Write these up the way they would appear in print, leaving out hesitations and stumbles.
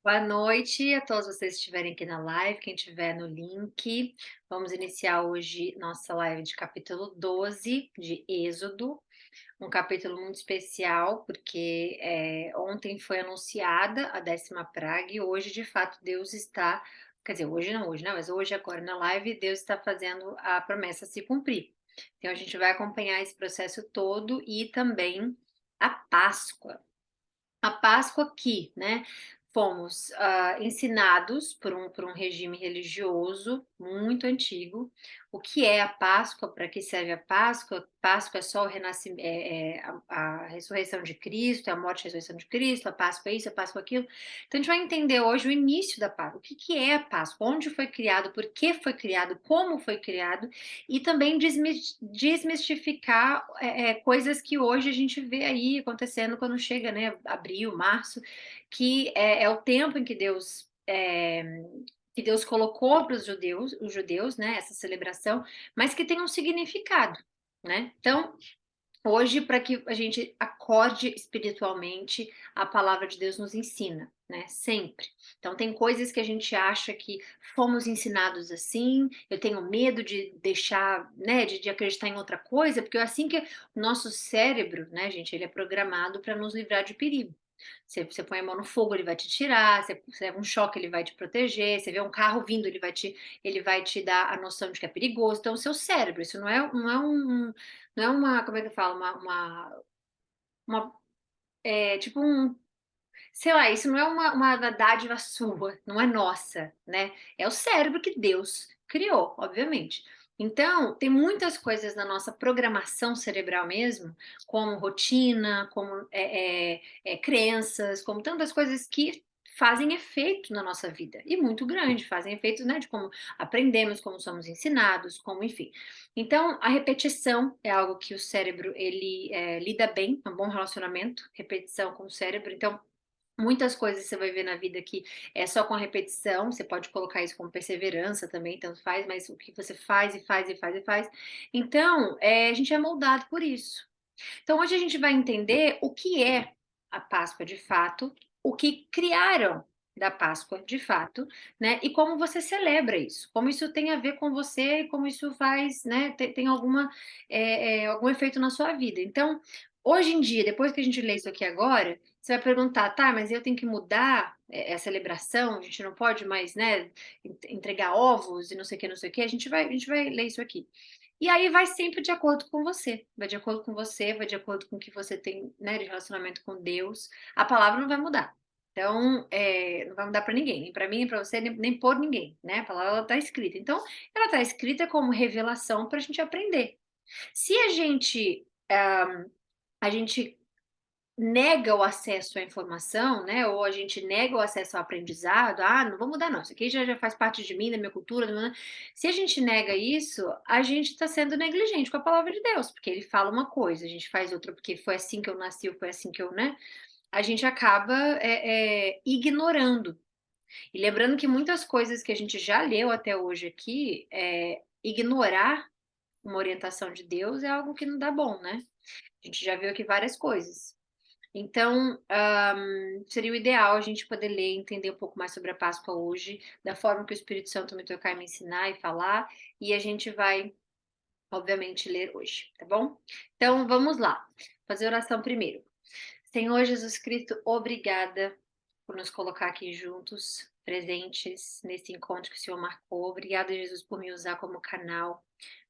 Boa noite a todos vocês que estiverem aqui na live, quem estiver no link. Vamos iniciar hoje nossa live de capítulo 12 de Êxodo, um capítulo muito especial, porque ontem foi anunciada a 10ª praga e hoje, de fato, Deus está, quer dizer, hoje não, mas hoje, agora na live, Deus está fazendo a promessa se cumprir. Então, a gente vai acompanhar esse processo todo e também a Páscoa. A Páscoa aqui, né, fomos, ensinados por um regime religioso muito antigo, o que é a Páscoa, para que serve a Páscoa. Páscoa é só o renascimento, a ressurreição de Cristo, é a morte e a ressurreição de Cristo, a Páscoa é isso, a Páscoa é aquilo. Então a gente vai entender hoje o início da Páscoa, o que que é a Páscoa, onde foi criado, por que foi criado, como foi criado, e também desmistificar, coisas que hoje a gente vê aí acontecendo quando chega, né, abril, março, que é o tempo em que Deus colocou para os judeus, né, essa celebração, mas que tem um significado, né? Então, hoje, para que a gente acorde espiritualmente, a palavra de Deus nos ensina, né? Sempre. Então, tem coisas que a gente acha que fomos ensinados assim. Eu tenho medo de deixar, né, de acreditar em outra coisa, porque é assim que o nosso cérebro, né, gente, ele é programado para nos livrar de perigo. Você põe a mão no fogo, ele vai te tirar, você leva um choque, ele vai te proteger, você vê um carro vindo, ele vai te dar a noção de que é perigoso. Então, o seu cérebro, isso não é uma, como é que eu falo? Uma tipo sei lá, isso não é uma dádiva sua, não é nossa, né? É o cérebro que Deus criou, obviamente. Então, tem muitas coisas na nossa programação cerebral mesmo, como rotina, como crenças, como tantas coisas que fazem efeito na nossa vida, e muito grande, fazem efeito, né, de como aprendemos, como somos ensinados, como enfim. Então, a repetição é algo que o cérebro, ele lida bem, é um bom relacionamento, repetição com o cérebro. Então, muitas coisas você vai ver na vida que é só com a repetição, você pode colocar isso como perseverança também, tanto faz, mas o que você faz e faz e faz e faz. Então, a gente é moldado por isso. Então, hoje a gente vai entender o que é a Páscoa de fato, o que criaram da Páscoa de fato, né? E como você celebra isso, como isso tem a ver com você, como isso faz, né? Tem algum efeito na sua vida. Então, hoje em dia, depois que a gente lê isso aqui agora, você vai perguntar, tá, mas eu tenho que mudar a celebração, a gente não pode mais, né, entregar ovos e não sei o que, não sei o que. A gente vai ler isso aqui. E aí vai sempre de acordo com você, vai de acordo com você, vai de acordo com o que você tem, né, de relacionamento com Deus. A palavra não vai mudar. Então, não vai mudar para ninguém, nem para mim, nem para você, nem por ninguém, né? A palavra está escrita. Então, ela está escrita como revelação para a gente aprender. Se a gente nega o acesso à informação, né, ou a gente nega o acesso ao aprendizado, não vou mudar não, isso aqui já faz parte de mim, da minha cultura, se a gente nega isso, a gente está sendo negligente com a palavra de Deus, porque ele fala uma coisa, a gente faz outra, porque foi assim que eu nasci, ou foi assim que eu, né, a gente acaba ignorando. E lembrando que muitas coisas que a gente já leu até hoje aqui, ignorar uma orientação de Deus é algo que não dá bom, né? A gente já viu aqui várias coisas. Então, seria o ideal a gente poder ler e entender um pouco mais sobre a Páscoa hoje, da forma que o Espírito Santo me tocar e me ensinar e falar, e a gente vai, obviamente, ler hoje, tá bom? Então, vamos lá. Fazer oração primeiro. Senhor Jesus Cristo, obrigada por nos colocar aqui juntos, presentes nesse encontro que o Senhor marcou. Obrigada, Jesus, por me usar como canal,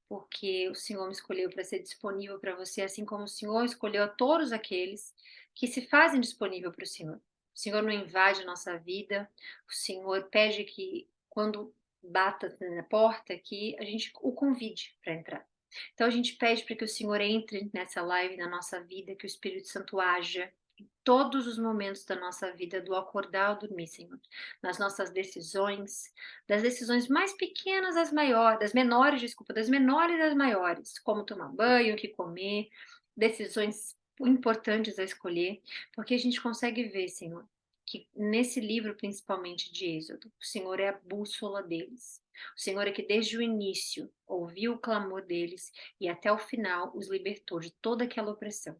porque o Senhor me escolheu para ser disponível para você, assim como o Senhor escolheu a todos aqueles que se fazem disponível para o Senhor. O Senhor não invade a nossa vida, o Senhor pede que, quando bata na porta, que a gente o convide para entrar. Então a gente pede para que o Senhor entre nessa live na nossa vida, que o Espírito Santo haja em todos os momentos da nossa vida, do acordar ao dormir, Senhor, nas nossas decisões, das decisões mais pequenas às maiores, das menores, desculpa, das menores às maiores, como tomar banho, o que comer, decisões importantes a escolher, porque a gente consegue ver, Senhor, que nesse livro, principalmente de Êxodo, o Senhor é a bússola deles. O Senhor é que desde o início ouviu o clamor deles e até o final os libertou de toda aquela opressão.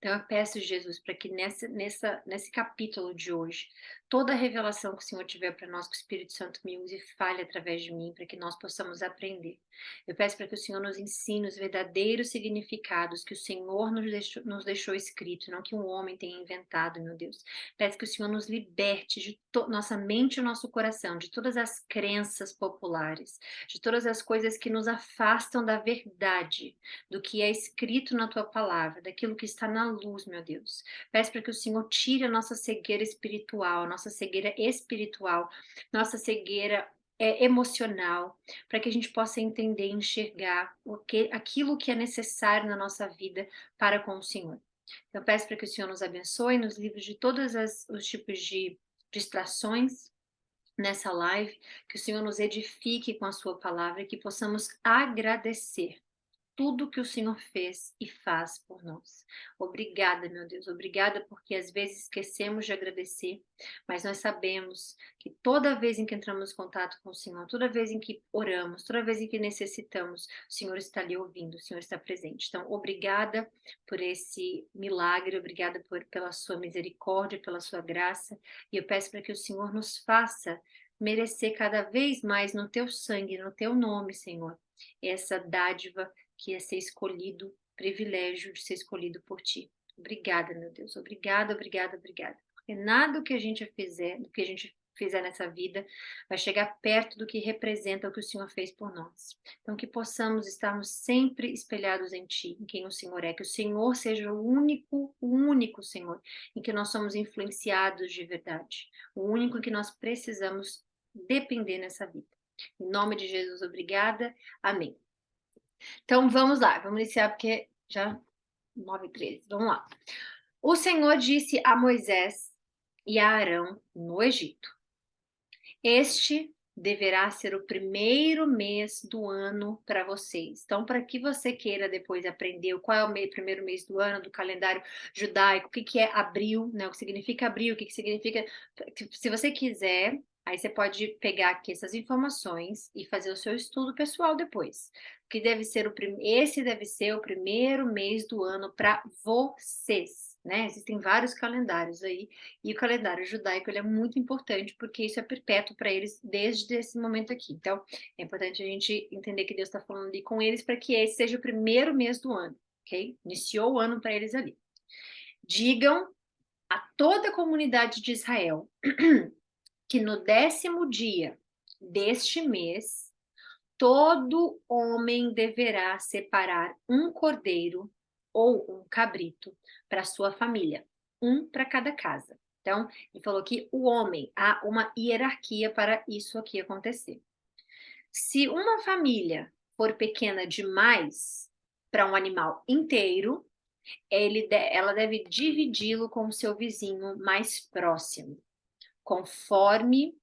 Então eu peço, Jesus, para que nesse capítulo de hoje, toda a revelação que o Senhor tiver para nós, que o Espírito Santo me use e fale através de mim, para que nós possamos aprender. Eu peço para que o Senhor nos ensine os verdadeiros significados que o Senhor nos deixou escrito, não que um homem tenha inventado, meu Deus. Peço que o Senhor nos liberte de nossa mente e nosso coração, de todas as crenças populares, de todas as coisas que nos afastam da verdade, do que é escrito na tua palavra, daquilo que está na luz, meu Deus. Peço para que o Senhor tire a nossa cegueira emocional, para que a gente possa entender e enxergar aquilo que é necessário na nossa vida para com o Senhor. Eu peço para que o Senhor nos abençoe, nos livre de todos os tipos de distrações nessa live, que o Senhor nos edifique com a sua palavra e que possamos agradecer tudo que o Senhor fez e faz por nós. Obrigada, meu Deus, obrigada porque às vezes esquecemos de agradecer, mas nós sabemos que toda vez em que entramos em contato com o Senhor, toda vez em que oramos, toda vez em que necessitamos, o Senhor está ali ouvindo, o Senhor está presente. Então, obrigada por esse milagre, obrigada pela sua misericórdia, pela sua graça, e eu peço para que o Senhor nos faça merecer cada vez mais no teu sangue, no teu nome, Senhor, essa dádiva que é ser escolhido, privilégio de ser escolhido por ti. Obrigada, meu Deus. Obrigada, obrigada, obrigada. Porque nada do que a gente fizer nessa vida vai chegar perto do que representa o que o Senhor fez por nós. Então, que possamos estarmos sempre espelhados em Ti, em quem o Senhor é, que o Senhor seja o único Senhor, em que nós somos influenciados de verdade, o único em que nós precisamos depender nessa vida. Em nome de Jesus, obrigada. Amém. Então vamos lá, vamos iniciar porque já 9h13, vamos lá. O Senhor disse a Moisés e a Arão no Egito: Este deverá ser o primeiro mês do ano para vocês. Então, para que você queira depois aprender qual é o primeiro mês do ano do calendário judaico, o que que é abril, né? O que significa abril, o que que significa. Se você quiser, aí você pode pegar aqui essas informações e fazer o seu estudo pessoal depois. Que deve ser esse deve ser o primeiro mês do ano para vocês, né? Existem vários calendários aí, e o calendário judaico ele é muito importante porque isso é perpétuo para eles desde esse momento aqui. Então, é importante a gente entender que Deus está falando ali com eles para que esse seja o primeiro mês do ano, ok? Iniciou o ano para eles ali. Digam a toda a comunidade de Israel que no 10º dia deste mês, todo homem deverá separar um cordeiro ou um cabrito para sua família, um para cada casa. Então, ele falou que o homem, há uma hierarquia para isso aqui acontecer. Se uma família for pequena demais para um animal inteiro, ela deve dividi-lo com o seu vizinho mais próximo, conforme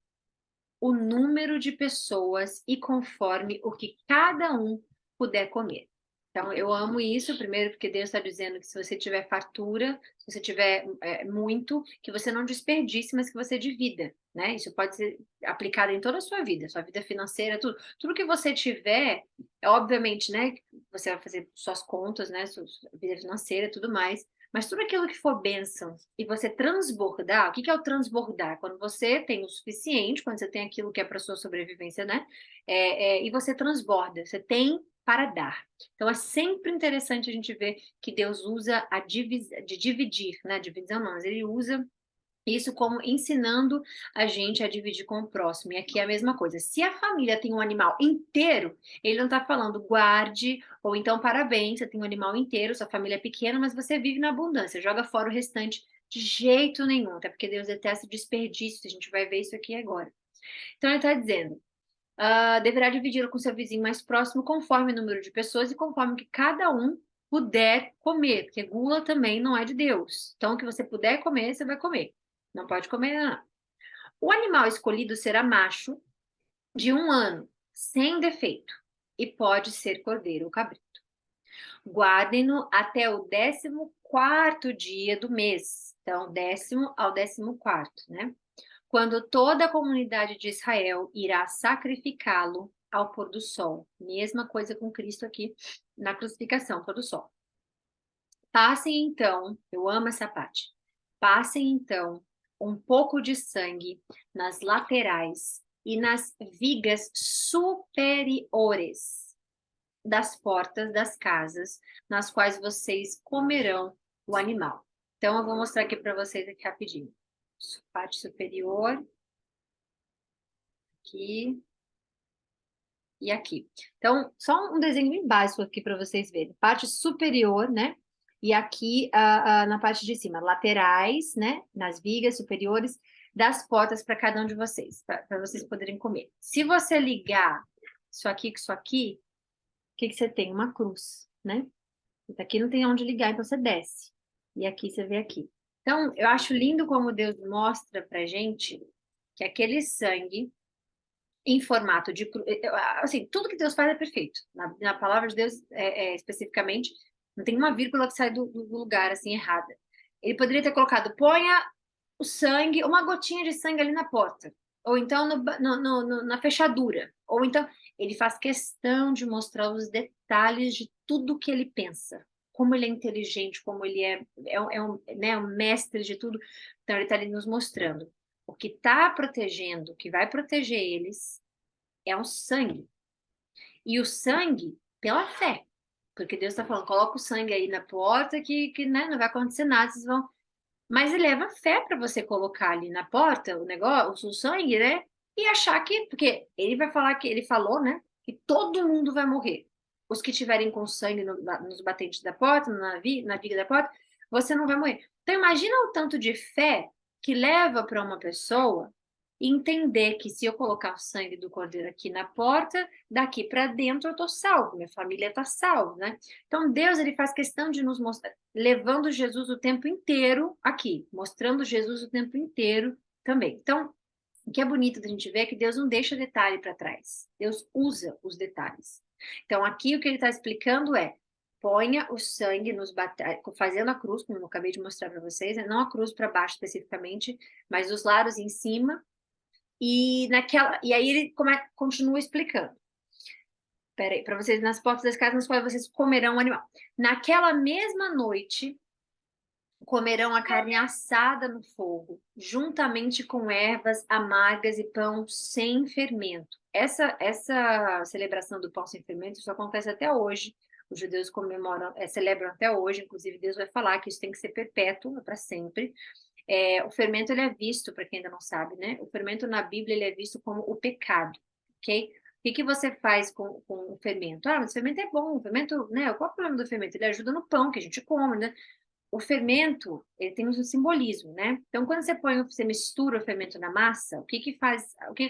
o número de pessoas e conforme o que cada um puder comer. Então, eu amo isso, primeiro porque Deus está dizendo que se você tiver fartura, se você tiver muito, que você não desperdice, mas que você divida, né? Isso pode ser aplicado em toda a sua vida financeira, tudo que você tiver, obviamente, né? Você vai fazer suas contas, né? Sua vida financeira, tudo mais, mas tudo aquilo que for bênção e você transbordar, o que é o transbordar? Quando você tem o suficiente, quando você tem aquilo que é para sua sobrevivência, né? E você transborda, você tem para dar. Então é sempre interessante a gente ver que Deus usa de dividir, né? Divisão não, mas ele usa isso como ensinando a gente a dividir com o próximo. E aqui é a mesma coisa. Se a família tem um animal inteiro, ele não está falando guarde, ou então parabéns, você tem um animal inteiro, sua família é pequena, mas você vive na abundância, joga fora o restante de jeito nenhum, até porque Deus detesta desperdício, a gente vai ver isso aqui agora. Então ele está dizendo, deverá dividi-lo com seu vizinho mais próximo, conforme o número de pessoas e conforme que cada um puder comer, porque gula também não é de Deus. Então, o que você puder comer, você vai comer. Não pode comer, não. O animal escolhido será macho de 1 ano, sem defeito, e pode ser cordeiro ou cabrito. Guardem-no até o 14º dia do mês. Então, 10º ao 14º, né? Quando toda a comunidade de Israel irá sacrificá-lo ao pôr do sol. Mesma coisa com Cristo aqui na crucificação, pôr do sol. Passem então, eu amo essa parte. Passem então um pouco de sangue nas laterais e nas vigas superiores das portas das casas nas quais vocês comerão o animal. Então, eu vou mostrar aqui para vocês aqui rapidinho. Parte superior, aqui e aqui. Então, só um desenho bem básico aqui para vocês verem. Parte superior, né? E aqui na parte de cima, laterais, né? Nas vigas superiores das portas para cada um de vocês, para vocês poderem comer. Se você ligar isso aqui com isso aqui, o que que você tem? Uma cruz, né? Aqui não tem onde ligar, então você desce. E aqui você vê aqui. Então, eu acho lindo como Deus mostra pra gente que aquele sangue em formato de cruz, assim, tudo que Deus faz é perfeito. Na palavra de Deus, especificamente, não tem uma vírgula que sai do lugar, assim, errada. Ele poderia ter colocado, ponha o sangue, uma gotinha de sangue ali na porta. Ou então na fechadura. Ou então, ele faz questão de mostrar os detalhes de tudo que ele pensa. Como ele é inteligente, como ele né, um mestre de tudo. Então, ele está ali nos mostrando. O que está protegendo, o que vai proteger eles, é o sangue. E o sangue pela fé. Porque Deus está falando, coloca o sangue aí na porta que né, não vai acontecer nada, vocês vão. Mas ele leva fé para você colocar ali na porta o negócio, o sangue, né? E achar que, porque ele vai falar que ele falou, né? Que todo mundo vai morrer. Os que tiverem com sangue nos batentes da porta, na viga da porta, você não vai morrer. Então imagina o tanto de fé que leva para uma pessoa entender que se eu colocar o sangue do cordeiro aqui na porta, daqui para dentro eu tô salvo, minha família tá salva, né? Então Deus ele faz questão de nos mostrar, levando Jesus o tempo inteiro aqui, mostrando Jesus o tempo inteiro também. Então, o que é bonito da gente ver é que Deus não deixa detalhe para trás. Deus usa os detalhes. Então, aqui o que ele está explicando é: ponha o sangue fazendo a cruz, como eu acabei de mostrar para vocês, né? Não a cruz para baixo especificamente, mas os lados em cima. E aí ele continua explicando. Peraí, para vocês, nas portas das casas nas quais vocês comerão o animal. Naquela mesma noite, comerão a carne assada no fogo, juntamente com ervas amargas e pão sem fermento. Essa celebração do pão sem fermento, isso acontece até hoje. Os judeus comemoram, celebram até hoje, inclusive Deus vai falar que isso tem que ser perpétuo, para sempre. O fermento ele é visto, para quem ainda não sabe, né? O fermento na Bíblia ele é visto como o pecado, ok? O que você faz com o fermento? Ah, mas o fermento é bom, o fermento, né? Qual é o problema do fermento? Ele ajuda no pão que a gente come, né? O fermento, ele tem um simbolismo, né? Então, quando você mistura o fermento na massa, o que que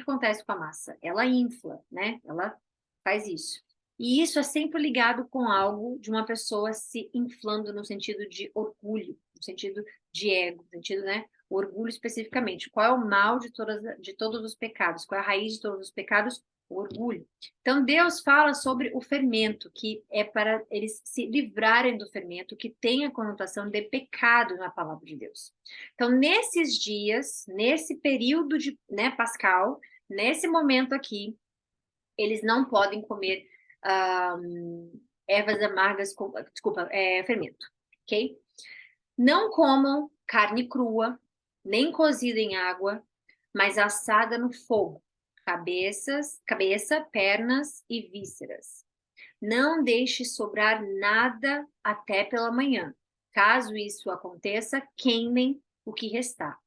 acontece com a massa? Ela infla, né? Ela faz isso. E isso é sempre ligado com algo de uma pessoa se inflando no sentido de orgulho, no sentido de ego, no sentido, né? O orgulho especificamente. Qual é o mal de todos os pecados? Qual é a raiz de todos os pecados? O orgulho. Então, Deus fala sobre o fermento, que é para eles se livrarem do fermento, que tem a conotação de pecado na palavra de Deus. Então, nesses dias, nesse período de, né, pascal, nesse momento aqui, eles não podem comer ervas amargas, desculpa, fermento, ok? Não comam carne crua, nem cozida em água, mas assada no fogo, cabeça, pernas e vísceras. Não deixe sobrar nada até pela manhã. Caso isso aconteça, queimem o que restar.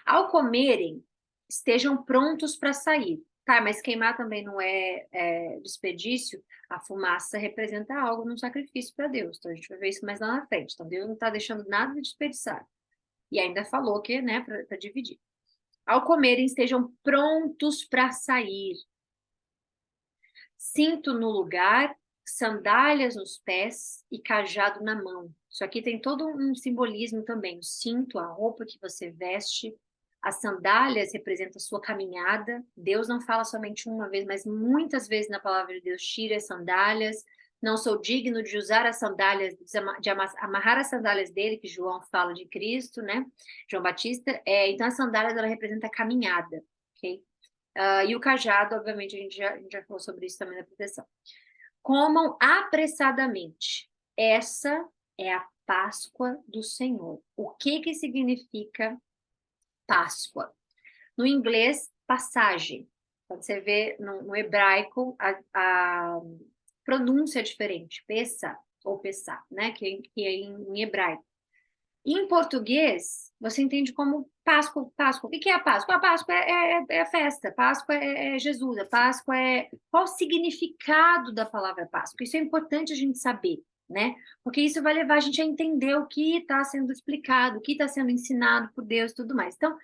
Ao comerem, estejam prontos para sair. Tá, mas queimar também não é desperdício. A fumaça representa algo no sacrifício para Deus. Então a gente vai ver isso mais lá na frente. Então Deus não está deixando nada de desperdiçar. E ainda falou que, né, para dividir. Ao comerem, estejam prontos para sair. Cinto no lugar, sandálias nos pés e cajado na mão. Isso aqui tem todo um simbolismo também. O cinto, a roupa que você veste, as sandálias representam a sua caminhada. Deus não fala somente uma vez, mas muitas vezes na palavra de Deus, tire as sandálias. Não sou digno de usar as sandálias, de amarrar as sandálias dele, que João fala de Cristo, né? João Batista. Então, as sandálias, ela representa a caminhada, ok? E o cajado, obviamente, a gente já falou sobre isso também na proteção. Comam apressadamente. Essa é a Páscoa do Senhor. O que que significa Páscoa? No inglês, passagem. Quando você vê no hebraico, a pronúncia é diferente. Pessa ou pessá, né? Que é em hebraico. E em português, você entende como Páscoa. Páscoa. O que é a Páscoa? A Páscoa é a festa. Páscoa é Jesus. A Páscoa é... Qual o significado da palavra Páscoa? Isso é importante a gente saber, né? Porque isso vai levar a gente a entender o que está sendo explicado, o que está sendo ensinado por Deus e tudo mais. Então,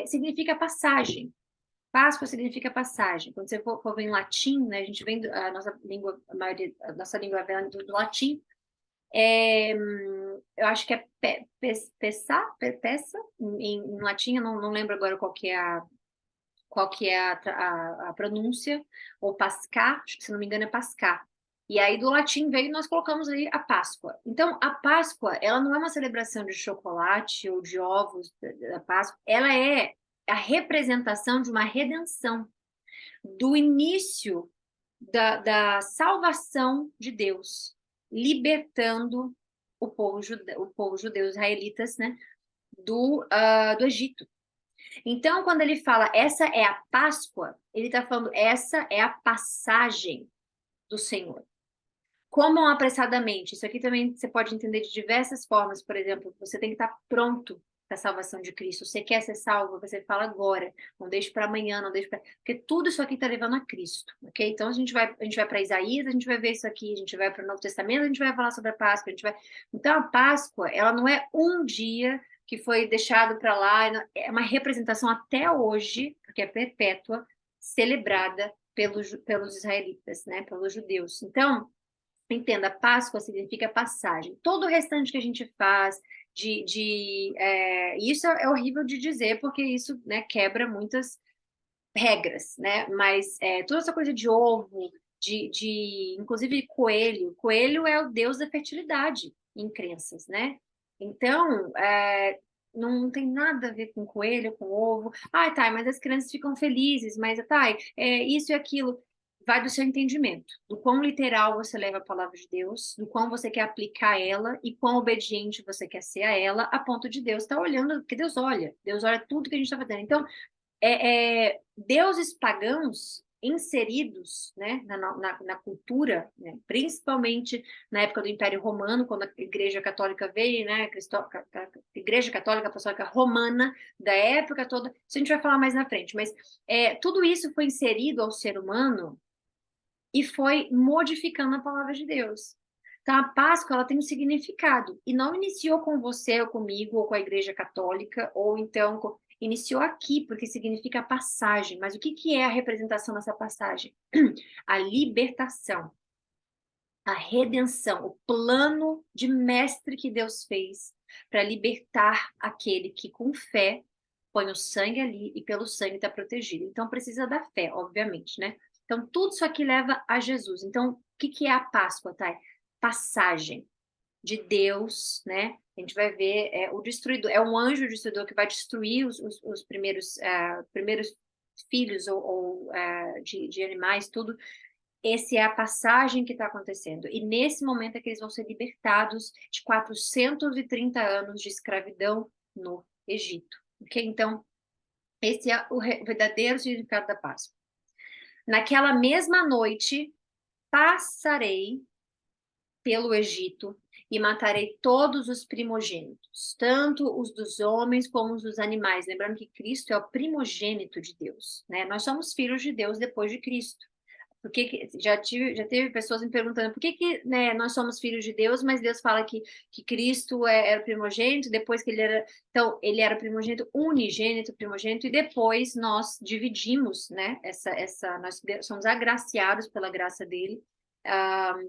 significa passagem. Páscoa significa passagem. Quando você for ver em latim, né? A gente vem... A nossa língua, a nossa língua vem do latim. Eu acho que é peça, em latim, eu não lembro agora qual que é a pronúncia, ou pascá, acho que se não me engano é pascá. E aí do latim veio e nós colocamos aí a Páscoa. Então, a Páscoa, ela não é uma celebração de chocolate ou de ovos da Páscoa, ela é a representação de uma redenção, do início da salvação de Deus, libertando o povo judeu, os israelitas, né, do Egito. Então, quando ele fala essa é a Páscoa, ele está falando essa é a passagem do Senhor. Como apressadamente? Isso aqui também você pode entender de diversas formas. Por exemplo, você tem que estar pronto para a salvação de Cristo. Você quer ser salvo, você fala agora. Não deixe para amanhã, não deixe para... Porque tudo isso aqui está levando a Cristo, ok? Então, a gente vai para Isaías, a gente vai ver isso aqui. A gente vai para o Novo Testamento, a gente vai falar sobre a Páscoa. A gente vai... Então, a Páscoa, ela não é um dia que foi deixado para lá. É uma representação até hoje, porque é perpétua, celebrada pelos israelitas, né? Pelos judeus. Então, entenda, Páscoa significa passagem. Todo o restante que a gente faz, isso é horrível de dizer, porque isso, né, quebra muitas regras, né? Mas toda essa coisa de ovo, inclusive coelho é o deus da fertilidade em crenças, né? Então, não tem nada a ver com coelho, com ovo. Ah, tá, mas as crianças ficam felizes, mas tá, isso e aquilo. Vai do seu entendimento, do quão literal você leva a palavra de Deus, do quão você quer aplicar ela e quão obediente você quer ser a ela, a ponto de Deus estar olhando, porque Deus olha tudo que a gente está fazendo. Então, deuses pagãos inseridos, né, na cultura, né, principalmente na época do Império Romano, quando a Igreja Católica veio, né, a Igreja Católica Apostólica Romana, da época toda, isso a gente vai falar mais na frente, mas tudo isso foi inserido ao ser humano e foi modificando a palavra de Deus. Então, a Páscoa, ela tem um significado, e não iniciou com você, ou comigo, ou com a Igreja Católica, ou então iniciou aqui, porque significa passagem. Mas o que é a representação dessa passagem? A libertação, a redenção, o plano de mestre que Deus fez para libertar aquele que, com fé, põe o sangue ali e pelo sangue está protegido. Então, precisa da fé, obviamente, né? Então, tudo isso aqui leva a Jesus. Então, o que é a Páscoa, Thay? Passagem de Deus, né? A gente vai ver o destruidor, é um anjo destruidor que vai destruir os primeiros filhos de animais, tudo. Essa é a passagem que está acontecendo. E nesse momento é que eles vão ser libertados de 430 anos de escravidão no Egito. Ok? Então, esse é o verdadeiro significado da Páscoa. Naquela mesma noite, passarei pelo Egito e matarei todos os primogênitos, tanto os dos homens como os dos animais. Lembrando que Cristo é o primogênito de Deus, né? Nós somos filhos de Deus depois de Cristo. Porque já teve pessoas me perguntando por que né, nós somos filhos de Deus, mas Deus fala que Cristo era o primogênito, depois que ele era. Então, ele era primogênito, unigênito, primogênito, e depois nós dividimos, né? Nós somos agraciados pela graça dele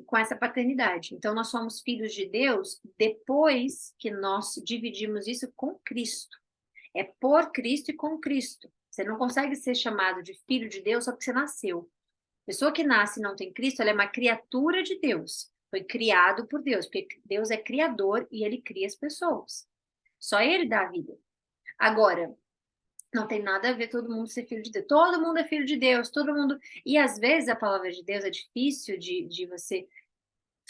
com essa paternidade. Então, nós somos filhos de Deus depois que nós dividimos isso com Cristo. É por Cristo e com Cristo. Você não consegue ser chamado de filho de Deus só porque você nasceu. Pessoa que nasce e não tem Cristo, ela é uma criatura de Deus. Foi criado por Deus, porque Deus é criador e ele cria as pessoas. Só ele dá a vida. Agora, não tem nada a ver todo mundo ser filho de Deus. Todo mundo é filho de Deus, todo mundo. E às vezes a palavra de Deus é difícil de você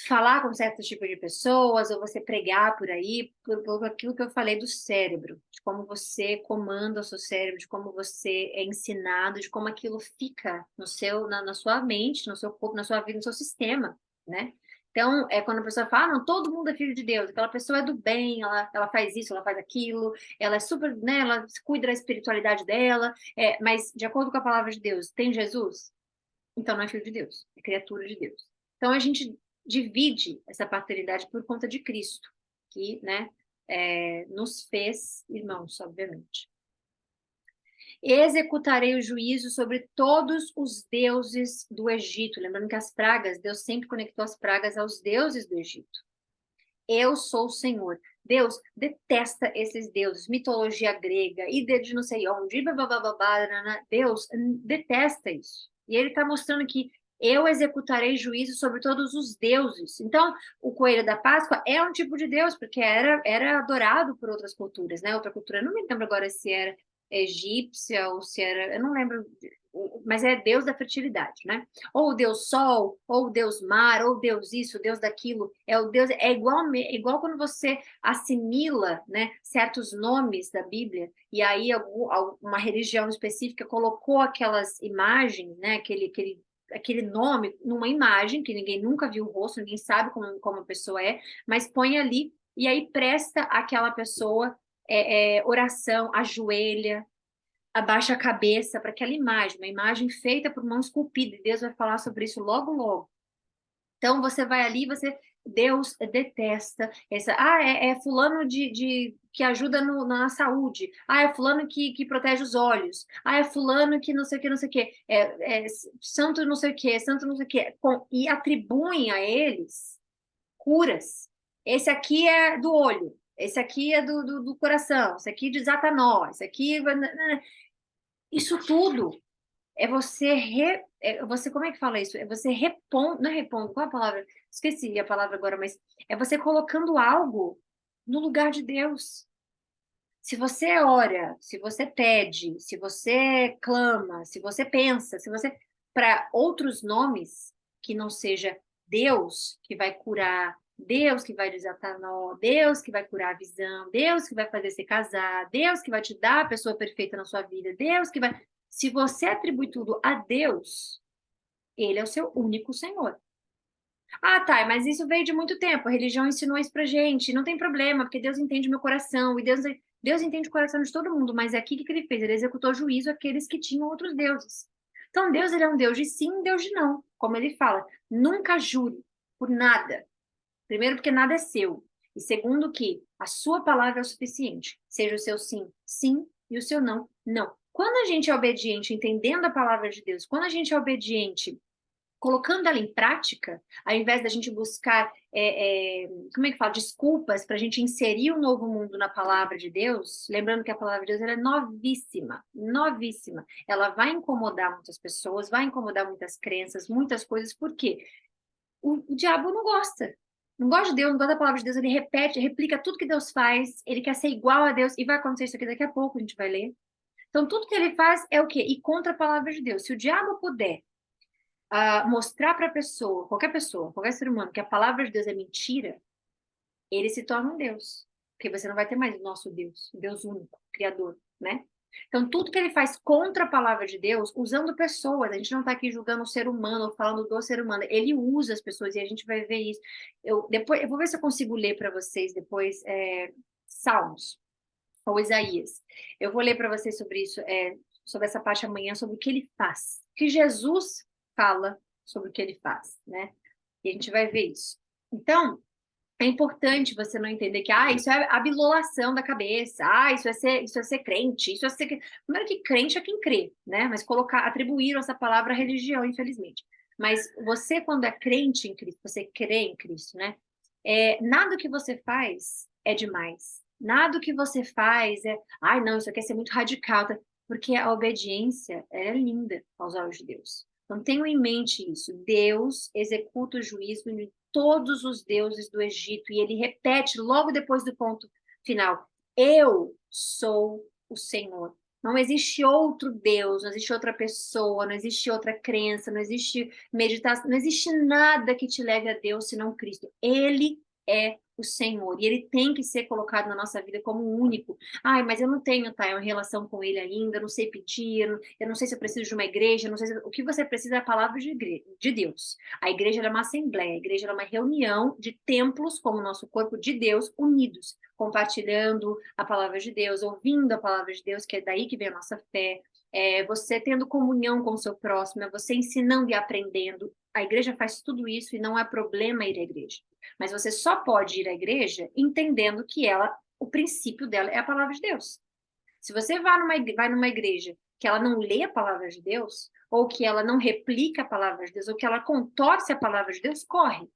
falar com certo tipo de pessoas, ou você pregar por aí, por aquilo que eu falei do cérebro, de como você comanda o seu cérebro, de como você é ensinado, de como aquilo fica no seu, na sua mente, no seu corpo, na sua vida, no seu sistema, né? Então, quando a pessoa fala, não, todo mundo é filho de Deus, aquela pessoa é do bem, ela faz isso, ela faz aquilo, ela é super, né, ela cuida da espiritualidade dela, mas de acordo com a palavra de Deus, tem Jesus? Então não é filho de Deus, é criatura de Deus. Então a gente divide essa paternidade por conta de Cristo, que, né, nos fez irmãos, obviamente. Executarei o juízo sobre todos os deuses do Egito. Lembrando que as pragas, Deus sempre conectou as pragas aos deuses do Egito. Eu sou o Senhor. Deus detesta esses deuses, mitologia grega, ideia de não sei onde, blá, blá, blá, blá, blá. Deus detesta isso. E ele está mostrando que eu executarei juízo sobre todos os deuses. Então, o coelho da Páscoa é um tipo de deus, porque era adorado por outras culturas, né? Outra cultura, eu não me lembro agora se era egípcia ou se era, eu não lembro, mas é deus da fertilidade, né? Ou o deus sol, ou o deus mar, ou o deus isso, o deus daquilo, é igual quando você assimila, né, certos nomes da Bíblia, e aí uma religião específica colocou aquelas imagens, né, aquele nome numa imagem que ninguém nunca viu o rosto, ninguém sabe como a pessoa é, mas põe ali e aí presta àquela pessoa oração, ajoelha, abaixa a cabeça para aquela imagem, uma imagem feita por mão esculpida, e Deus vai falar sobre isso logo, logo. Então você vai ali, Deus detesta essa, é fulano que ajuda na saúde, é fulano que protege os olhos, é fulano que não sei o que, não sei o que, santo não sei o que, santo não sei o que, e atribuem a eles curas. Esse aqui é do olho, esse aqui é do coração, esse aqui desata nó, esse aqui... Isso tudo você, como é que fala isso? É você repondo, não é repondo, qual é a palavra? Esqueci a palavra agora, mas é você colocando algo no lugar de Deus. Se você ora, se você pede, se você clama, se você pensa, se você para outros nomes que não seja Deus que vai curar, Deus que vai desatar nó, Deus que vai curar a visão, Deus que vai fazer você casar, Deus que vai te dar a pessoa perfeita na sua vida, Deus que vai. Se você atribui tudo a Deus, ele é o seu único Senhor. Ah, tá, mas isso veio de muito tempo. A religião ensinou isso pra gente. Não tem problema, porque Deus entende o meu coração. E Deus entende o coração de todo mundo. Mas é aqui o que ele fez? Ele executou juízo àqueles que tinham outros deuses. Então, Deus ele é um Deus de sim, Deus de não. Como ele fala, nunca jure por nada. Primeiro, porque nada é seu. E segundo, que a sua palavra é o suficiente. Seja o seu sim, sim, e o seu não, não. Quando a gente é obediente, entendendo a palavra de Deus, quando a gente é obediente colocando ela em prática, ao invés da gente buscar, como é que fala, desculpas para a gente inserir um novo mundo na palavra de Deus, lembrando que a palavra de Deus ela é novíssima, novíssima. Ela vai incomodar muitas pessoas, vai incomodar muitas crenças, muitas coisas, por quê? O diabo não gosta. Não gosta de Deus, não gosta da palavra de Deus, ele repete, replica tudo que Deus faz, ele quer ser igual a Deus, e vai acontecer isso aqui daqui a pouco, a gente vai ler. Então, tudo que ele faz é o quê? Ir contra a palavra de Deus. Se o diabo puder mostrar para a pessoa, qualquer ser humano, que a palavra de Deus é mentira, ele se torna um Deus. Porque você não vai ter mais o nosso Deus, o Deus único, Criador, né? Então, tudo que ele faz contra a palavra de Deus, usando pessoas, a gente não está aqui julgando o ser humano, ou falando do ser humano, ele usa as pessoas e a gente vai ver isso. Eu vou ver se eu consigo ler para vocês depois Salmos ou Isaías. Eu vou ler para vocês sobre isso, sobre essa parte amanhã, sobre o que ele faz. Que Jesus fala sobre o que ele faz, né? E a gente vai ver isso. Então, é importante você não entender que isso é a bilolação da cabeça, isso é ser crente, isso é ser. Primeiro que crente é quem crê, né? Mas atribuir essa palavra à religião, infelizmente. Mas você, quando é crente em Cristo, você crê em Cristo, né? Nada que você faz é demais. Nada que você faz não, isso aqui é ser muito radical, tá? Porque a obediência é linda aos olhos de Deus. Então, tenham em mente isso. Deus executa o juízo em todos os deuses do Egito. E ele repete logo depois do ponto final: Eu sou o Senhor. Não existe outro Deus, não existe outra pessoa, não existe outra crença, não existe meditação, não existe nada que te leve a Deus senão Cristo. Ele é o Senhor e ele tem que ser colocado na nossa vida como o único. Ai, mas eu não tenho, tá, uma relação com ele ainda, eu não sei pedir, eu não sei se eu preciso de uma igreja, eu não sei se... O que você precisa é a palavra de Deus. A igreja é uma assembleia, a igreja é uma reunião de templos como o nosso corpo de Deus unidos, compartilhando a palavra de Deus, ouvindo a palavra de Deus, que é daí que vem a nossa fé, você tendo comunhão com o seu próximo, é você ensinando e aprendendo. A igreja faz tudo isso e não há problema ir à igreja. Mas você só pode ir à igreja entendendo que ela, o princípio dela é a palavra de Deus. Se você vai numa igreja que ela não lê a palavra de Deus, ou que ela não replica a palavra de Deus, ou que ela contorce a palavra de Deus, corre.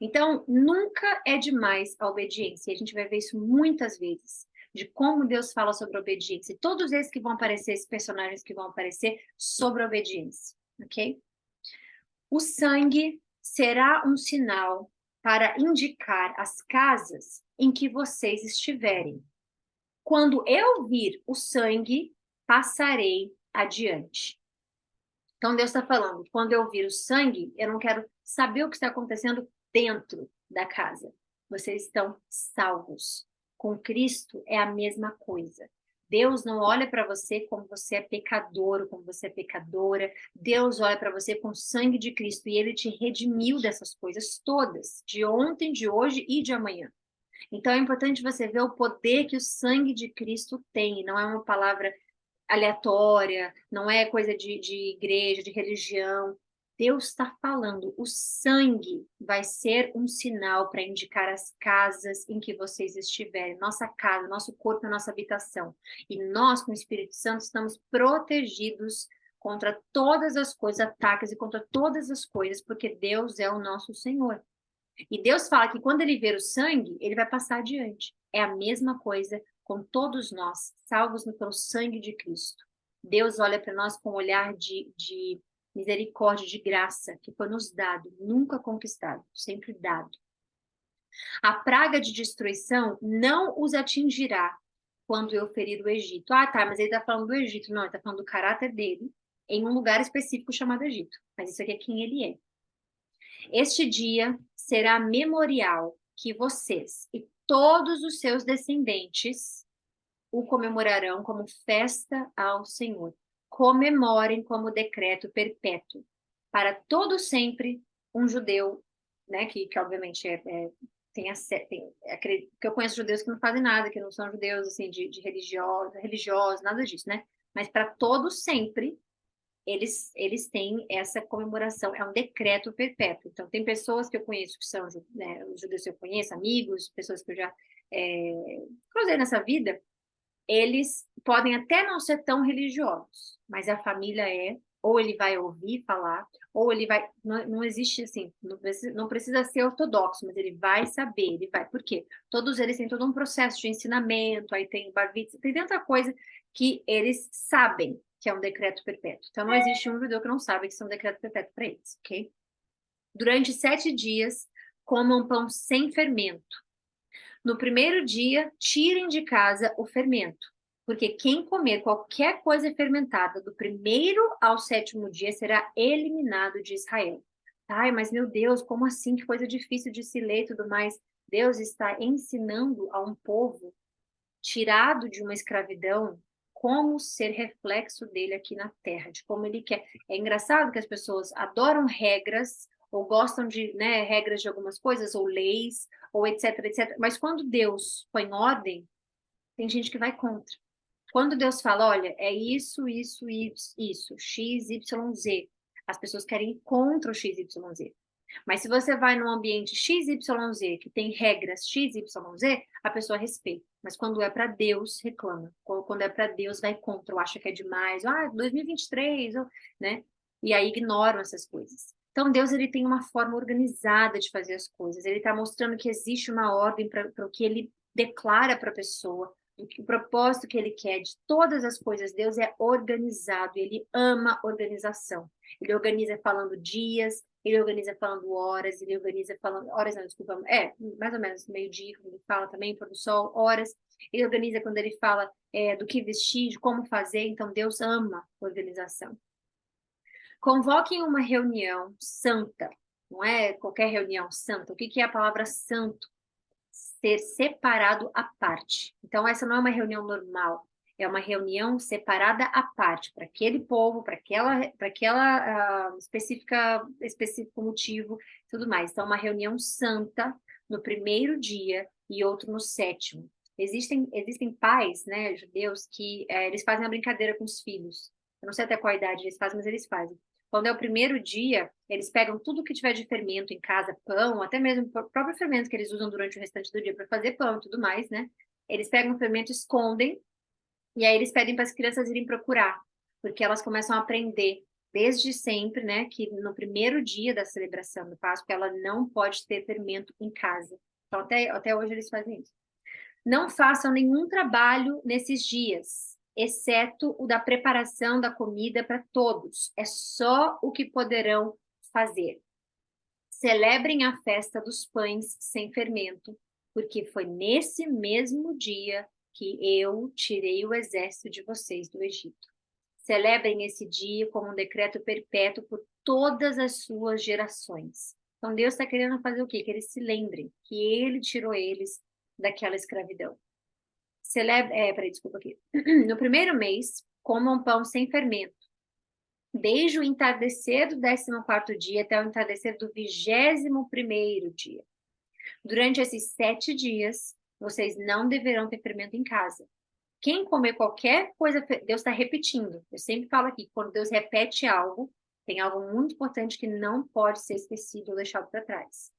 Então, nunca é demais a obediência. E a gente vai ver isso muitas vezes, de como Deus fala sobre a obediência. E todos esses que vão aparecer, esses personagens que vão aparecer sobre a obediência, ok? O sangue será um sinal para indicar as casas em que vocês estiverem. Quando eu vir o sangue, passarei adiante. Então Deus está falando, quando eu vir o sangue, eu não quero saber o que está acontecendo dentro da casa. Vocês estão salvos. Com Cristo é a mesma coisa. Deus não olha para você como você é pecador, como você é pecadora. Deus olha para você com o sangue de Cristo e ele te redimiu dessas coisas todas, de ontem, de hoje e de amanhã. Então é importante você ver o poder que o sangue de Cristo tem, não é uma palavra aleatória, não é coisa de igreja, de religião. Deus está falando, o sangue vai ser um sinal para indicar as casas em que vocês estiverem, nossa casa, nosso corpo, a nossa habitação. E nós, com o Espírito Santo, estamos protegidos contra todas as coisas, ataques e contra todas as coisas, porque Deus é o nosso Senhor. E Deus fala que quando ele ver o sangue, ele vai passar adiante. É a mesma coisa com todos nós, salvos pelo sangue de Cristo. Deus olha para nós com um olhar de misericórdia, de graça, que foi nos dado, nunca conquistado, sempre dado. A praga de destruição não os atingirá quando eu ferir o Egito. Ah, tá, mas ele está falando do Egito. Não, ele está falando do caráter dele em um lugar específico chamado Egito. Mas isso aqui é quem ele é. Este dia será memorial que vocês e todos os seus descendentes o comemorarão como festa ao Senhor. Comemorem como decreto perpétuo. Para todo sempre, um judeu, né, que obviamente que eu conheço judeus que não fazem nada, que não são judeus assim de religiosos, nada disso, né? Mas para todo sempre eles têm essa comemoração, é um decreto perpétuo. Então, tem pessoas que eu conheço que são, né, os judeus que eu conheço, amigos, pessoas que eu já cruzei nessa vida, eles podem até não ser tão religiosos, mas a família ou ele vai ouvir falar, ou ele vai, não existe assim, não precisa ser ortodoxo, mas ele vai saber, ele vai, por quê? Todos eles têm todo um processo de ensinamento, aí tem bar mitzvah, tem tanta coisa que eles sabem que é um decreto perpétuo. Então não existe um judeu que não sabe que isso é um decreto perpétuo para eles, ok? Durante 7 dias, comam pão sem fermento. No primeiro dia, tirem de casa o fermento, porque quem comer qualquer coisa fermentada do primeiro ao 7º dia será eliminado de Israel. Ai, mas meu Deus, como assim? Que coisa difícil de se ler e tudo mais. Deus está ensinando a um povo tirado de uma escravidão como ser reflexo dele aqui na Terra, de como ele quer. É engraçado que as pessoas adoram regras ou gostam de, né, regras de algumas coisas ou leis ou etc, etc. Mas quando Deus põe ordem, tem gente que vai contra. Quando Deus fala, olha, é isso, isso, isso, X, Y, Z, as pessoas querem ir contra o X, Y, Z. Mas se você vai num ambiente X, Y, Z, que tem regras X, Y, Z, a pessoa respeita. Mas quando é para Deus, reclama. Quando é para Deus, vai contra, ou acha que é demais. Ah, 2023, né? E aí ignoram essas coisas. Então, Deus ele tem uma forma organizada de fazer as coisas. Ele está mostrando que existe uma ordem para o que ele declara para a pessoa, o propósito que ele quer de todas as coisas. Deus é organizado, ele ama organização. Ele organiza falando dias, ele organiza falando horas, ele organiza falando... Horas não, desculpa. Mais ou menos meio-dia, como ele fala também, pôr do sol, horas. Ele organiza quando ele fala do que vestir, de como fazer. Então, Deus ama organização. Convoquem uma reunião santa, não é qualquer reunião santa. O que que é a palavra santo? Ser separado à parte. Então, essa não é uma reunião normal, é uma reunião separada à parte, para aquele povo, para aquela específico motivo, tudo mais. Então, uma reunião santa no primeiro dia e outro no sétimo. Existem pais, né, judeus, que eles fazem a brincadeira com os filhos. Eu não sei até qual idade eles fazem, mas eles fazem. Quando é o primeiro dia, eles pegam tudo que tiver de fermento em casa, pão, até mesmo o próprio fermento que eles usam durante o restante do dia para fazer pão e tudo mais, né? Eles pegam o fermento, escondem, e aí eles pedem para as crianças irem procurar, porque elas começam a aprender desde sempre, né, que no primeiro dia da celebração do Páscoa, ela não pode ter fermento em casa. Então, até hoje eles fazem isso. Não façam nenhum trabalho nesses dias, exceto o da preparação da comida para todos. É só o que poderão fazer. Celebrem a festa dos pães sem fermento, porque foi nesse mesmo dia que eu tirei o exército de vocês do Egito. Celebrem esse dia como um decreto perpétuo por todas as suas gerações. Então Deus está querendo fazer o quê? Que eles se lembrem que Ele tirou eles daquela escravidão. Desculpa aqui. No primeiro mês, comam pão sem fermento, desde o entardecer do 14º dia até o entardecer do 21º dia. Durante esses 7 dias, vocês não deverão ter fermento em casa. Quem comer qualquer coisa, Deus está repetindo. Eu sempre falo aqui, quando Deus repete algo, tem algo muito importante que não pode ser esquecido ou deixado para trás.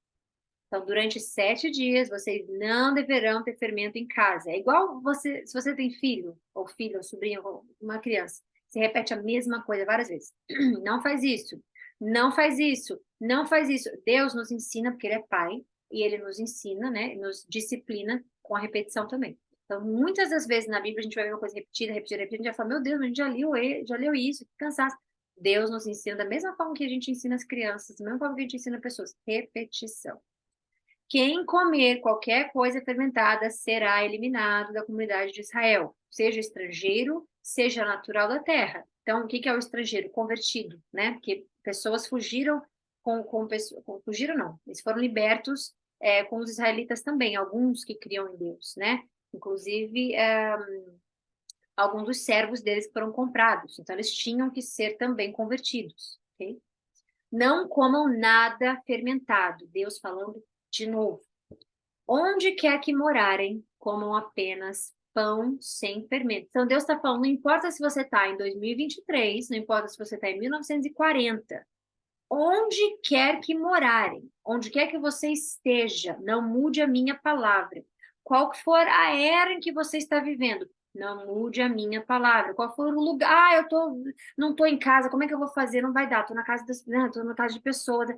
Então, durante 7 dias, vocês não deverão ter fermento em casa. É igual você, se você tem filho, ou sobrinho, ou uma criança, você repete a mesma coisa várias vezes. Não faz isso, não faz isso, não faz isso. Deus nos ensina, porque Ele é Pai, e Ele nos ensina, né? Nos disciplina com a repetição também. Então, muitas das vezes na Bíblia a gente vai ver uma coisa repetida, repetida, repetida, a gente vai falar, meu Deus, mas a gente já leu isso, que cansaço. Deus nos ensina da mesma forma que a gente ensina as crianças, da mesma forma que a gente ensina pessoas. Repetição. Quem comer qualquer coisa fermentada será eliminado da comunidade de Israel, seja estrangeiro, seja natural da terra. Então, o que é o estrangeiro? Convertido, né? Porque pessoas fugiram fugiram não, eles foram libertos com os israelitas também, alguns que criam em Deus, né? Inclusive, alguns dos servos deles que foram comprados, então eles tinham que ser também convertidos, ok? Não comam nada fermentado, Deus falando de novo. Onde quer que morarem, comam apenas pão sem fermento. Então, Deus está falando, não importa se você está em 2023, não importa se você está em 1940, onde quer que morarem, onde quer que você esteja, não mude a minha palavra. Qual que for a era em que você está vivendo, não mude a minha palavra. Qual for o lugar, não estou em casa, como é que eu vou fazer? Não vai dar, estou na casa estou na casa de pessoas.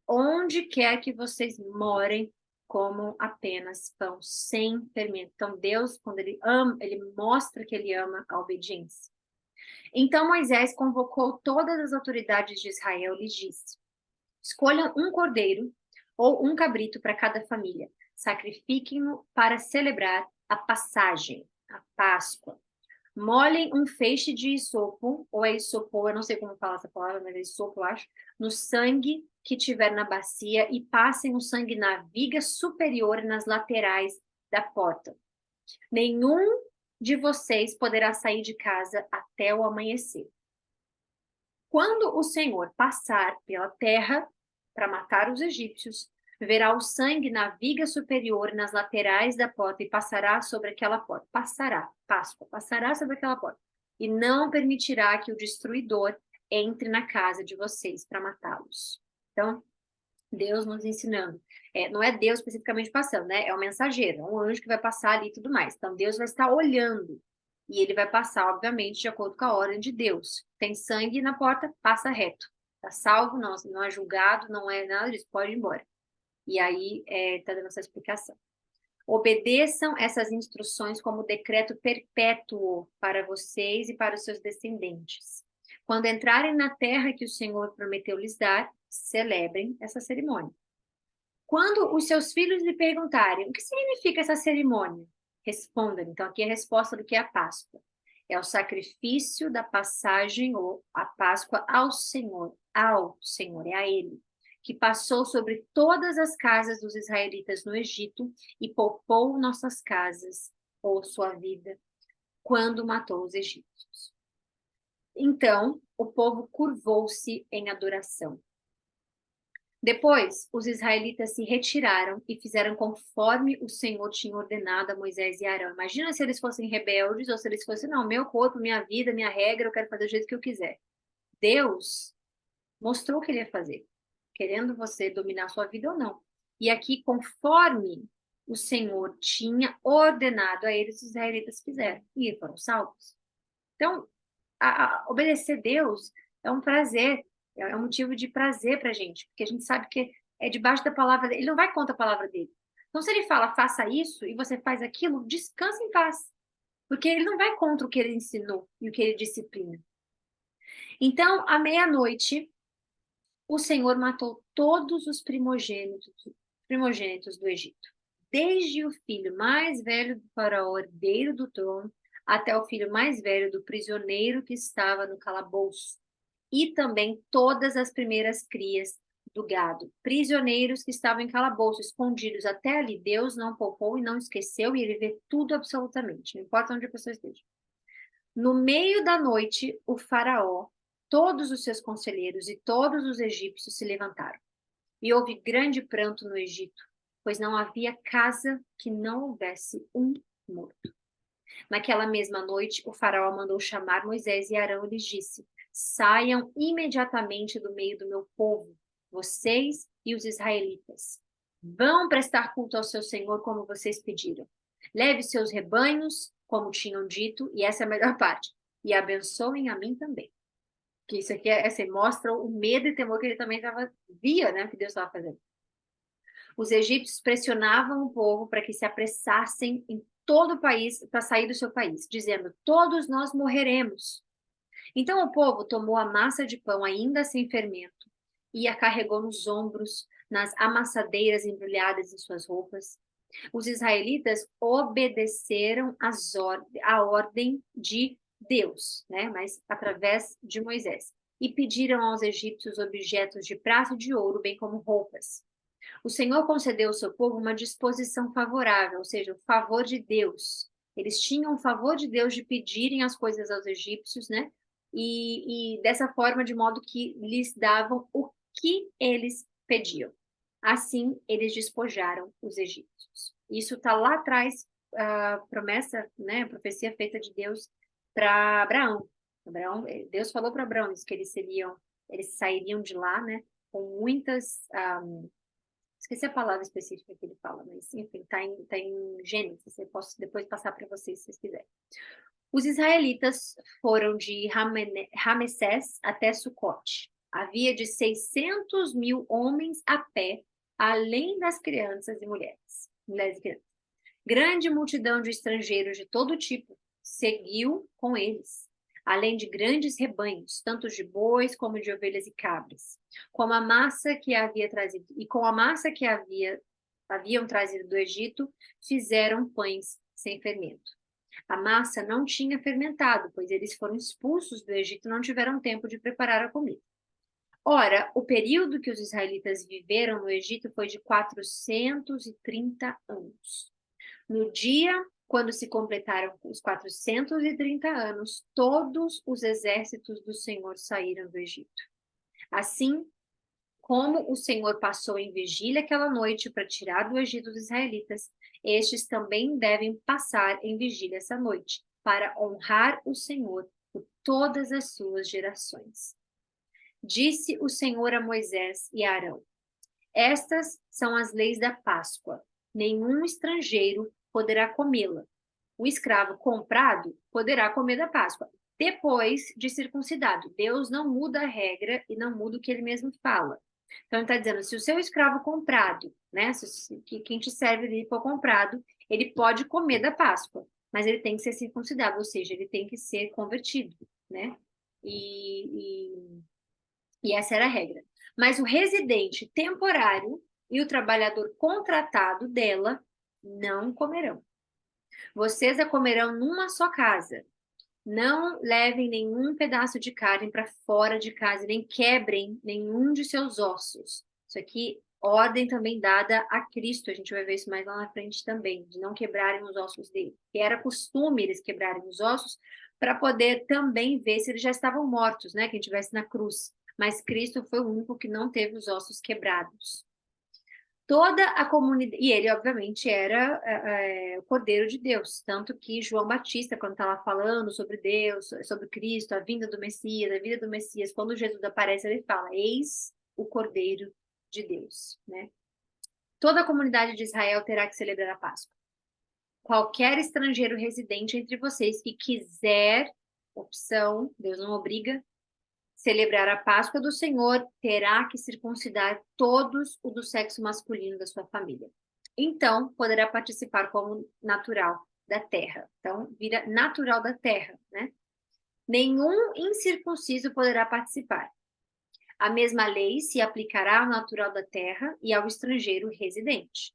Onde quer que vocês morem, comam apenas pão sem fermento. Então, Deus, quando Ele ama, Ele mostra que Ele ama a obediência. Então, Moisés convocou todas as autoridades de Israel e lhes disse: escolham um cordeiro ou um cabrito para cada família. Sacrifiquem-no para celebrar a passagem, a Páscoa. Molhem um feixe de isopo, ou é isopor, eu não sei como falar essa palavra, mas é isopo, eu acho, no sangue que tiver na bacia e passem o sangue na viga superior e nas laterais da porta. Nenhum de vocês poderá sair de casa até o amanhecer. Quando o Senhor passar pela terra para matar os egípcios, verá o sangue na viga superior e nas laterais da porta e passará sobre aquela porta. Páscoa, passará sobre aquela porta. E não permitirá que o destruidor entre na casa de vocês para matá-los. Então, Deus nos ensinando. Não é Deus especificamente passando, né? É o mensageiro, é um anjo que vai passar ali e tudo mais. Então, Deus vai estar olhando. E ele vai passar, obviamente, de acordo com a ordem de Deus. Tem sangue na porta, passa reto. Tá salvo? Não é julgado, não é nada disso, pode ir embora. E aí, está dando essa explicação. Obedeçam essas instruções como decreto perpétuo para vocês e para os seus descendentes. Quando entrarem na terra que o Senhor prometeu lhes dar, celebrem essa cerimônia. Quando os seus filhos lhe perguntarem o que significa essa cerimônia, Responda-me. Então, aqui é a resposta do que é a Páscoa. É o sacrifício da passagem ou a Páscoa ao Senhor, é a Ele, que passou sobre todas as casas dos israelitas no Egito e poupou nossas casas ou sua vida quando matou os egípcios. Então, o povo curvou-se em adoração. Depois, os israelitas se retiraram e fizeram conforme o Senhor tinha ordenado a Moisés e Arão. Imagina se eles fossem rebeldes ou se eles fossem, não, meu corpo, minha vida, minha regra, eu quero fazer do jeito que eu quiser. Deus mostrou o que ele ia fazer, querendo você dominar sua vida ou não. E aqui, conforme o Senhor tinha ordenado a eles, os israelitas fizeram e foram salvos. Então, obedecer Deus é um prazer, é um motivo de prazer para a gente, porque a gente sabe que é debaixo da palavra dele, ele não vai contra a palavra dele. Então, se ele fala, faça isso, e você faz aquilo, descansa em paz, porque ele não vai contra o que ele ensinou e o que ele disciplina. Então, à meia-noite, o Senhor matou todos os primogênitos do Egito, desde o filho mais velho do faraó, herdeiro do trono, até o filho mais velho do prisioneiro que estava no calabouço, e também todas as primeiras crias do gado, prisioneiros que estavam em calabouço, escondidos até ali. Deus não poupou e não esqueceu, e ele vê tudo absolutamente, não importa onde a pessoa esteja. No meio da noite, o faraó, todos os seus conselheiros e todos os egípcios se levantaram. E houve grande pranto no Egito, pois não havia casa que não houvesse um morto. Naquela mesma noite, o faraó mandou chamar Moisés e Arão e lhes disse: saiam imediatamente do meio do meu povo, vocês e os israelitas. Vão prestar culto ao seu Senhor como vocês pediram. Leve seus rebanhos, como tinham dito, e essa é a melhor parte, e abençoem a mim também. Que isso aqui assim, mostra o medo e temor que ele também via, né, que Deus estava fazendo. Os egípcios pressionavam o povo para que se apressassem em todo o país para sair do seu país, dizendo: todos nós morreremos. Então o povo tomou a massa de pão ainda sem fermento e a carregou nos ombros, nas amassadeiras embrulhadas em suas roupas. Os israelitas obedeceram a ordem de Deus, né? Mas através de Moisés, e pediram aos egípcios objetos de prata e de ouro, bem como roupas. O Senhor concedeu ao seu povo uma disposição favorável, ou seja, o favor de Deus. Eles tinham o favor de Deus de pedirem as coisas aos egípcios, né? E dessa forma, de modo que lhes davam o que eles pediam. Assim, eles despojaram os egípcios. Isso está lá atrás, a promessa, né? A profecia feita de Deus para Abraão. Deus falou para Abraão isso, que eles sairiam de lá, né? Com muitas esqueci a palavra específica que ele fala, mas enfim, tá em Gênesis. Eu posso depois passar para vocês se vocês quiserem. Os israelitas foram de Ramessés até Sucote. Havia de 600 mil homens a pé, além das crianças e mulheres. Mulheres e crianças. Grande multidão de estrangeiros de todo tipo seguiu com eles, além de grandes rebanhos, tanto de bois como de ovelhas e cabras. Com a massa que havia trazido e com a massa que haviam trazido do Egito, fizeram pães sem fermento. A massa não tinha fermentado, pois eles foram expulsos do Egito e não tiveram tempo de preparar a comida. Ora, o período que os israelitas viveram no Egito foi de 430 anos. No dia quando se completaram os 430 anos, todos os exércitos do Senhor saíram do Egito. Assim como o Senhor passou em vigília aquela noite para tirar do Egito os israelitas, estes também devem passar em vigília essa noite, para honrar o Senhor por todas as suas gerações. Disse o Senhor a Moisés e a Arão: estas são as leis da Páscoa. Nenhum estrangeiro poderá comê-la. O escravo comprado poderá comer da Páscoa, depois de circuncidado. Deus não muda a regra e não muda o que ele mesmo fala. Então, ele está dizendo, se o seu escravo comprado, né, quem te serve ali for comprado, ele pode comer da Páscoa, mas ele tem que ser circuncidado, ou seja, ele tem que ser convertido, né? E essa era a regra. Mas o residente temporário e o trabalhador contratado dela não comerão. Vocês a comerão numa só casa. Não levem nenhum pedaço de carne para fora de casa, nem quebrem nenhum de seus ossos. Isso aqui, ordem também dada a Cristo. A gente vai ver isso mais lá na frente também, de não quebrarem os ossos dele. Que era costume eles quebrarem os ossos para poder também ver se eles já estavam mortos, né? Quem estivesse na cruz. Mas Cristo foi o único que não teve os ossos quebrados. Toda a comunidade, e ele obviamente era o Cordeiro de Deus, tanto que João Batista, quando estava falando sobre Deus, sobre Cristo, a vinda do Messias, a vida do Messias, quando Jesus aparece, ele fala: eis o Cordeiro de Deus, né? Toda a comunidade de Israel terá que celebrar a Páscoa. Qualquer estrangeiro residente entre vocês que quiser, opção, Deus não obriga, celebrar a Páscoa do Senhor, terá que circuncidar todos o do sexo masculino da sua família. Então, poderá participar como natural da terra. Então, vira natural da terra, né? Nenhum incircunciso poderá participar. A mesma lei se aplicará ao natural da terra e ao estrangeiro residente.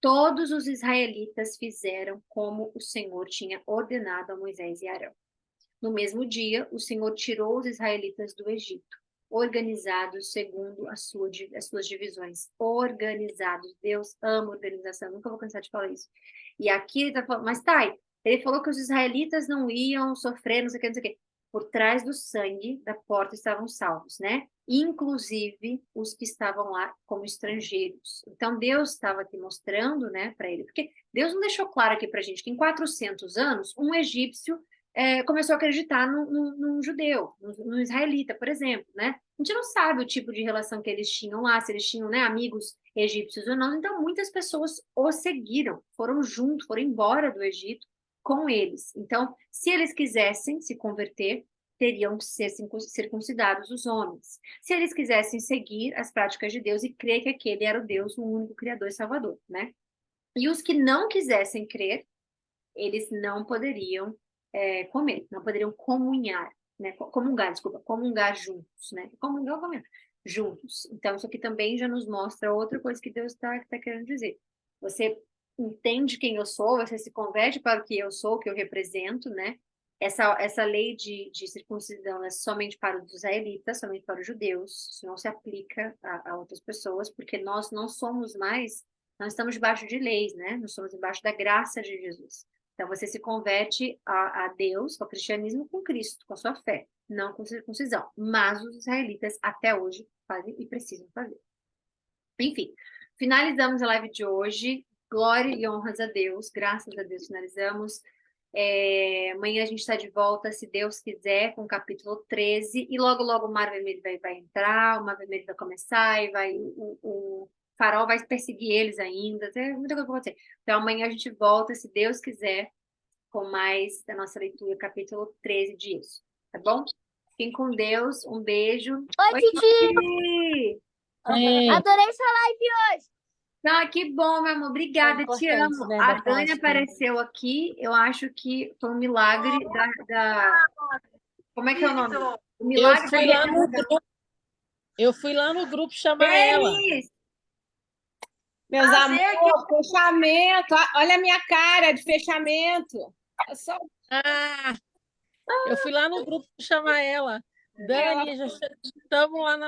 Todos os israelitas fizeram como o Senhor tinha ordenado a Moisés e Arão. No mesmo dia, o Senhor tirou os israelitas do Egito, organizados segundo as suas divisões. Organizados. Deus ama organização. Nunca vou cansar de falar isso. E aqui ele está falando, mas Thay, ele falou que os israelitas não iam sofrer, não sei o que, não sei o que. Por trás do sangue da porta estavam salvos, né? Inclusive os que estavam lá como estrangeiros. Então Deus estava aqui mostrando, né, para ele, porque Deus não deixou claro aqui para a gente que em 400 anos um egípcio começou a acreditar num judeu, no israelita, por exemplo, né? A gente não sabe o tipo de relação que eles tinham lá, se eles tinham, né, amigos egípcios ou não. Então, muitas pessoas o seguiram, foram junto, foram embora do Egito com eles. Então, se eles quisessem se converter, teriam que ser circuncidados os homens. Se eles quisessem seguir as práticas de Deus e crer que aquele era o Deus, o único Criador e Salvador, né? E os que não quisessem crer, eles não poderiam comer, não poderiam comunhar, né? Comungar juntos, né? Comungar juntos. Então, isso aqui também já nos mostra outra coisa que Deus está querendo dizer. Você entende quem eu sou, você se converte para o que eu sou, o que eu represento, né? Essa lei de circuncisão é somente para os israelitas, somente para os judeus, isso não se aplica a outras pessoas, porque nós não somos mais, não estamos debaixo de leis, né? Nós estamos debaixo da graça de Jesus. Então, você se converte a Deus, ao cristianismo, com Cristo, com a sua fé, não com circuncisão. Mas os israelitas, até hoje, fazem e precisam fazer. Enfim, finalizamos a live de hoje. Glória e honras a Deus. Graças a Deus, finalizamos. Amanhã a gente está de volta, se Deus quiser, com o capítulo 13. E logo, logo o Mar Vermelho vai entrar, o Mar Vermelho vai começar e o farol vai perseguir eles ainda. Tem muita coisa para acontecer. Então amanhã a gente volta, se Deus quiser, com mais da nossa leitura, capítulo 13 de Êxodo. Tá bom? Fiquem com Deus. Um beijo. Oi, Titi! Titi! Adorei sua live hoje. Ah, que bom, meu amor. Obrigada, te importante, amo. né, A da Dani Páscoa. apareceu aqui. Eu acho que foi um milagre da... Como é que é o nome? O milagre Eu fui lá no grupo chamar ela. Denis! Meus amores, fechamento. Olha a minha cara de fechamento. Eu fui lá no grupo chamar ela. Dani, já estamos lá na